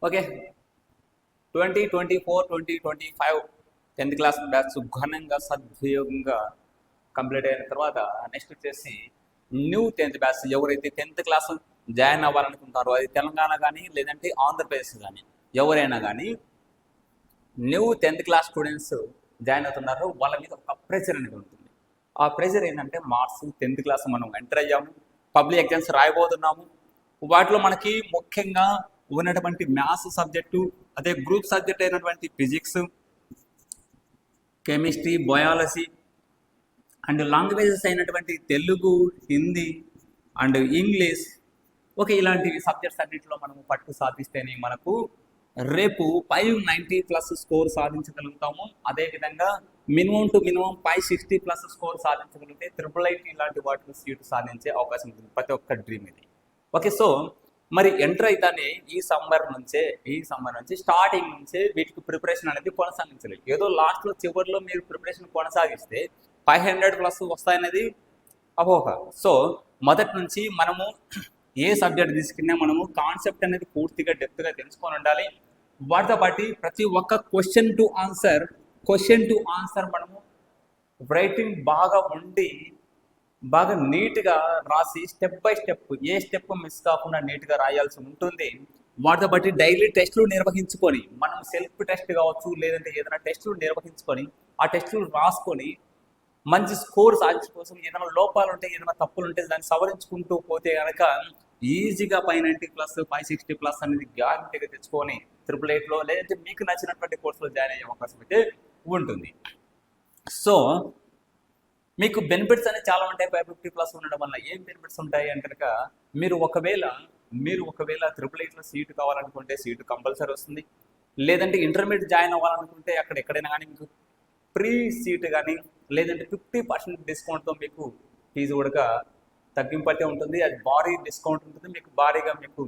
Okay 2024-2025 10th class batch ఘనంగా సద్వినియోగంగా complete అయిన తర్వాత నెక్స్ట్ వచ్చేసి న్యూ 10th బ్యాచ్ ఎవరైతే 10th క్లాస్ జాయిన్ అవ్వాలనుకుంటారో అది తెలంగాణ కానీ లేదంటే ఆంధ్రప్రదేశ్ కానీ ఎవరైనా కానీ new 10th class students join అవుతున్నారో వాళ్ళ మీద ఒక ప్రెషర్ అనేది ఉంటుంది. ఆ ప్రెషర్ ఏంటంటే మార్క్స్ 10th క్లాస్ మనం ఎంటర్ అయ్యాము, పబ్లిక్ ఎగ్జామ్స్ రాయబోతున్నాము. వాటిలో మనకి ముఖ్యంగా ఉన్నటువంటి మ్యాథ్స్ సబ్జెక్టు, అదే గ్రూప్ సబ్జెక్ట్ అయినటువంటి physics, chemistry, biology and languages అయినటువంటి Telugu, Hindi and English. Okay, ఇలాంటి సబ్జెక్ట్స్ అన్నింటిలో మనము పట్టు సాధిస్తేనే మనకు రేపు 590+ స్కోర్ సాధించగలుగుతాము. అదేవిధంగా మినిమం టు మినిమం 560+ స్కోర్ సాధించగలిగితే IIIT ఇలాంటి వాటికి సీటు సాధించే అవకాశం ఉంటుంది. ప్రతి ఒక్క డ్రీమ్ ఇది. ఓకే, సో మరి ఎంటర్ అయితేనే ఈ సమ్మర్ నుంచి స్టార్టింగ్ నుంచే వీటికి ప్రిపరేషన్ అనేది కొనసాగించలేదు. ఏదో లాస్ట్లో చివరిలో మీరు ప్రిపరేషన్ కొనసాగిస్తే 500+ వస్తాయనేది అపోహ. సో మొదటి నుంచి మనము ఏ సబ్జెక్ట్ తీసుకున్నా మనము కాన్సెప్ట్ అనేది పూర్తిగా డెప్త్గా తెలుసుకొని ఉండాలి. వాటితో పాటు ప్రతి ఒక్క క్వశ్చన్ టు ఆన్సర్ మనము రైటింగ్ బాగా ఉండి బాగా నీట్గా రాసి step by step A step miss కాకుండా నీట్గా రాయాల్సి ఉంటుంది. వాటితో పాటు డైలీ టెస్టులు నిర్వహించుకొని మనం సెల్ఫ్ టెస్ట్ కావచ్చు లేదంటే ఏదైనా టెస్టులు నిర్వహించుకొని ఆ టెస్టులు రాసుకొని మంచి స్కోర్ సాధించడం కోసం ఏదైనా లోపాలు ఉంటే ఏదైనా తప్పులు ఉంటే దాన్ని సవరించుకుంటూ పోతే కనుక ఈజీగా 590+, 560+ అనేది గ్యారంటీగా తెచ్చుకొని IIITలో లేదంటే మీకు నచ్చినటువంటి కోర్సులో జాయిన్ అయ్యే అవకాశం అయితే ఉంటుంది. సో మీకు బెనిఫిట్స్ అనేవి చాలా ఉంటాయి. 550+ ఉండడం వల్ల ఏం బెనిఫిట్స్ ఉంటాయి అంటే కనుక మీరు ఒకవేళ IIITలో సీటు కావాలనుకుంటే సీటు కంపల్సరీ వస్తుంది. లేదంటే ఇంటర్మీడియట్ జాయిన్ అవ్వాలనుకుంటే అక్కడ ఎక్కడైనా కానీ మీకు ప్రీ సీట్ కానీ లేదంటే 50% డిస్కౌంట్తో మీకు ఫీజు కూడా తగ్గింపు అయితే ఉంటుంది. అది భారీ డిస్కౌంట్ ఉంటుంది. మీకు భారీగా మీకు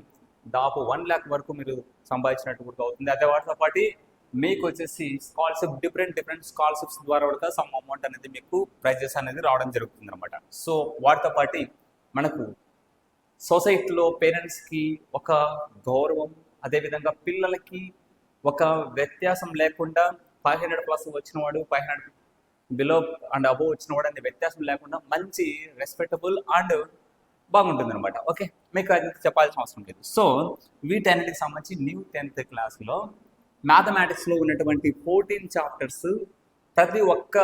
దాపు 1 lakh వరకు మీరు సంపాదించినట్టు కూడా అవుతుంది. అదే వాటితో పాటు మీకు వచ్చేసి స్కాలర్షిప్ డిఫరెంట్ స్కాలర్షిప్స్ ద్వారా కూడా సమ్ అమౌంట్ అనేది మీకు ప్రైజెస్ అనేది రావడం జరుగుతుంది అనమాట. సో వాటితో పాటు మనకు సొసైటీలో పేరెంట్స్కి ఒక గౌరవం, అదేవిధంగా పిల్లలకి ఒక వ్యత్యాసం లేకుండా 500+ వచ్చినవాడు 500 బిలో అండ్ అబోవ్ వచ్చినవాడు అనే వ్యత్యాసం లేకుండా మంచి రెస్పెక్టబుల్ అండ్ బాగుంటుంది అనమాట. ఓకే, మీకు అది చెప్పాల్సిన అవసరం లేదు. సో వీటన్నిటికి సంబంధించి న్యూ 10th క్లాస్లో మ్యాథమెటిక్స్లో ఉన్నటువంటి 14 చాప్టర్స్, ప్రతి ఒక్క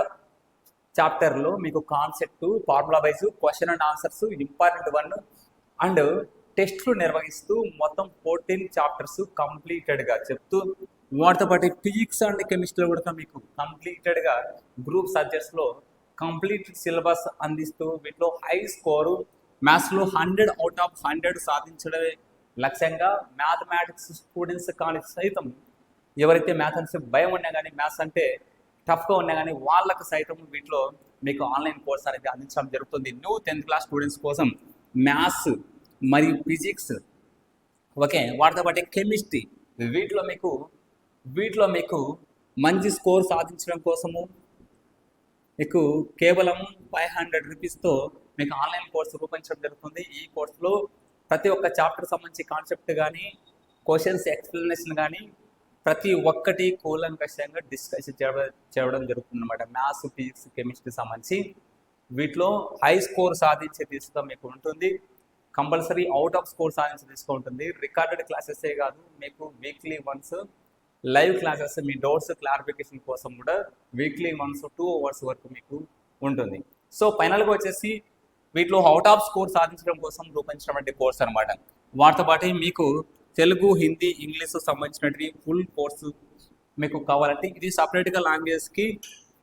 చాప్టర్లో మీకు concept, formula wise question and answers, important 1 and టెస్ట్లు నిర్వహిస్తూ మొత్తం 14 చాప్టర్స్ కంప్లీటెడ్గా చెప్తూ వాటితో పాటు ఫిజిక్స్ అండ్ కెమిస్ట్రీలో కూడా మీకు కంప్లీటెడ్గా గ్రూప్ సబ్జెక్ట్స్లో కంప్లీట్ సిలబస్ అందిస్తూ వీటిలో హై స్కోరు మ్యాథ్స్లో 100/100 సాధించడమే లక్ష్యంగా మ్యాథమెటిక్స్ స్టూడెంట్స్ కానీ సైతం ఎవరైతే మ్యాథ్స్ అంటే భయం ఉన్నా కానీ మ్యాథ్స్ అంటే టఫ్గా ఉన్నా కానీ వాళ్ళకు సైతం వీటిలో మీకు ఆన్లైన్ కోర్స్ అనేది అందించడం జరుగుతుంది. న్యూ 10th క్లాస్ స్టూడెంట్స్ కోసం మ్యాథ్స్ మరియు ఫిజిక్స్, ఓకే, వాటితో పాటు కెమిస్ట్రీ వీటిలో మీకు మంచి స్కోర్ సాధించడం కోసము మీకు కేవలం 500 రూపీస్తో మీకు ఆన్లైన్ కోర్సు రూపొందించడం జరుగుతుంది. ఈ కోర్సులో ప్రతి ఒక్క చాప్టర్ సంబంధించి కాన్సెప్ట్ కానీ క్వశ్చన్స్ ఎక్స్ప్లెనేషన్ కానీ ప్రతి ఒక్కటి కూలంకషంగా డిస్కస్ చేయడం జరుగుతుంది అనమాట. మ్యాథ్స్, ఫిజిక్స్, కెమిస్ట్రీ సంబంధించి వీటిలో హై స్కోర్ సాధించే దిశగా మీకు ఉంటుంది. కంపల్సరీ అవుట్ ఆఫ్ స్కోర్ సాధించే దిశగా ఉంటుంది. రికార్డెడ్ క్లాసెసే కాదు, మీకు వీక్లీ వన్స్ లైవ్ క్లాసెస్ మీ డౌట్స్ క్లారిఫికేషన్ కోసం కూడా వీక్లీ వన్స్ 2 hours వరకు మీకు ఉంటుంది. సో ఫైనల్గా వచ్చేసి వీటిలో అవుట్ ఆఫ్ స్కోర్ సాధించడం కోసం రూపొందించినటువంటి కోర్స్ అనమాట. వాటితో పాటు మీకు తెలుగు, హిందీ, ఇంగ్లీష్ సంబంధించినటువంటి ఫుల్ కోర్సు మీకు కావాలంటే ఇది సపరేట్గా లాంగ్వేజ్కి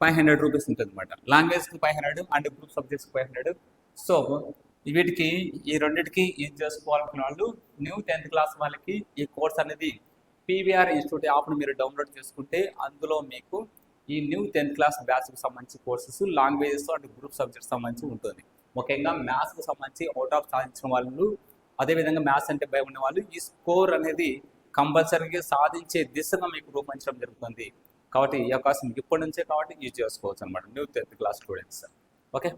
500 రూపీస్ ఉంటుంది అనమాట. లాంగ్వేజ్కి 500 అండ్ గ్రూప్ సబ్జెక్ట్స్కి 500. సో వీటికి ఈ రెండింటికి యూజ్ చేసుకోవాలనుకున్న వాళ్ళు న్యూ 10th క్లాస్ వాళ్ళకి ఈ కోర్స్ అనేది PVR ఇన్స్టిట్యూట్ యాప్ను మీరు డౌన్లోడ్ చేసుకుంటే అందులో మీకు ఈ న్యూ 10th క్లాస్ బ్యాచ్కి సంబంధించి courses languages and group subjects సంబంధించి ఉంటుంది. ముఖ్యంగా మ్యాథ్స్కి సంబంధించి అవుట్ ఆఫ్ సాధించిన వాళ్ళు, అదేవిధంగా మ్యాథ్స్ అంటే భయం ఉన్న వాళ్ళు ఈ స్కోర్ అనేది కంపల్సరీగా సాధించే దిశగా మీకు రూపొందించడం జరుగుతుంది. కాబట్టి ఈ అవకాశం ఇప్పటి నుంచే కాబట్టి యూజ్ చేసుకోవచ్చు అనమాట new 10th class students. Okay,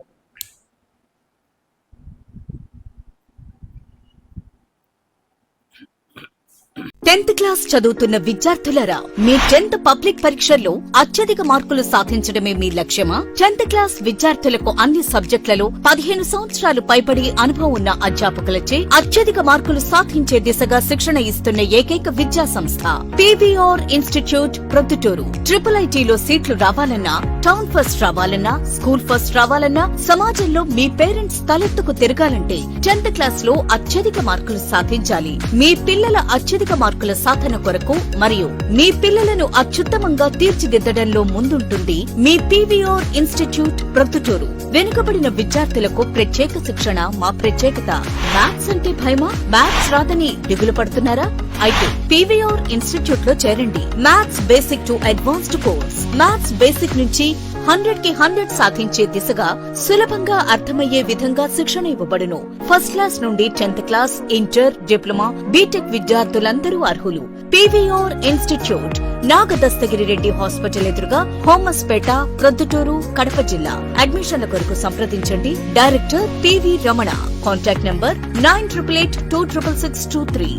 10th class చదువుతున్న విద్యార్థులారా, మీ 10th పబ్లిక్ పరీక్షల్లో అత్యధిక మార్కులు సాధించడమే మీ లక్ష్యమా? 10th క్లాస్ విద్యార్థులకు అన్ని సబ్జెక్టులలో 15 సంవత్సరాలు పైబడి అనుభవం ఉన్న అధ్యాపకులచే అత్యధిక మార్కులు సాధించే దిశగా శిక్షణ ఇస్తున్న ఏకైక విద్యా సంస్థ పీవీఆర్ ఇన్స్టిట్యూట్ ప్రొద్దుటూరు. IIITలో సీట్లు రావాలన్నా, టౌన్ ఫస్ట్ రావాలన్నా, స్కూల్ ఫస్ట్ రావాలన్నా, సమాజంలో మీ పేరెంట్స్ తలెత్తుకు తిరగాలంటే 10th క్లాస్ లో అత్యధిక మార్కులు సాధించాలి. మీ పిల్లల అత్యధిక మార్కుల సాధన కొరకు మరియు మీ పిల్లలను అత్యుత్తమంగా తీర్చిదిద్దడంలో ముందుంటుంది మీ పీవీఆర్ ఇన్స్టిట్యూట్ ప్రొద్దుటూరు. వెనుకబడిన విద్యార్థులకు ప్రత్యేక శిక్షణ మా ప్రత్యేకత. మ్యాథ్స్ అంటే భయమా? మ్యాథ్స్ రాదని దిగులు పడుతున్నారా? అయితే పీవీఆర్ ఇన్స్టిట్యూట్ లో చేరండి. Maths basic to advanced course. Maths basic నుంచి 100కి 100 సాధించే దిశగా సులభంగా అర్థమయ్యే విధంగా శిక్షణ ఇవ్వబడును. ఫస్ట్ క్లాస్ నుండి 10th class, inter, diploma, BTech విద్యార్థులందరూ అర్హులు. PVR institute Nagadastagiri Reddy hospital ఎదురుగా, హోమస్పేట, ప్రొద్దుటూరు, కడప జిల్లా. అడ్మిషన్ల కొరకు సంప్రదించండి. Director PV Ramana. Contact number 9888266623.